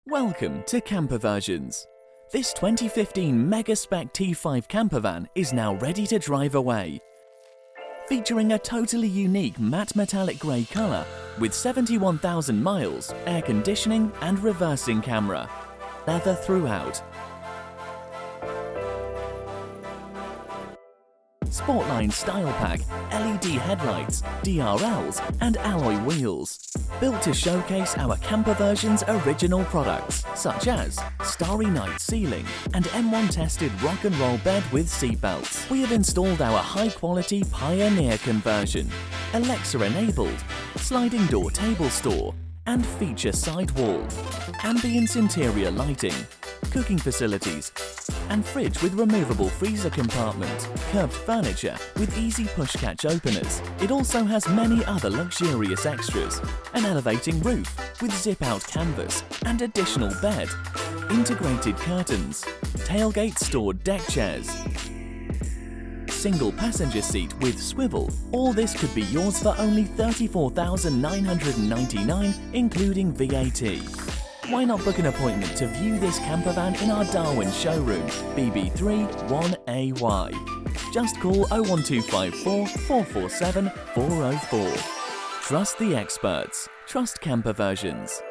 Welcome to Camperversions. This 2015 mega spec T5 campervan is now ready to drive away. Featuring a totally unique matte metallic grey colour with 71,000 miles, air conditioning and reversing camera. Leather throughout. Sportline stylepack, LED headlights, DRLs and alloy wheels. Built to showcase our Camperversions original products such as Starry Night Ceiling and M1 tested rock and roll bed with seatbelts. We have installed our high quality Pioneer conversion, Alexa enabled, sliding door table store and feature side wall, ambience interior lighting, cooking facilities, and fridge with removable freezer compartment, curved furniture with easy push catch openers. It also has many other luxurious extras, an elevating roof with zip out canvas and additional bed, integrated curtains, tailgate stored deck chairs, single passenger seat with swivel. All this could be yours for only $34,999 including VAT. Why not book an appointment to view this campervan in our Darwin showroom, BB3 1AY. Just call 01254 447 404. Trust the experts. Trust Camperversions.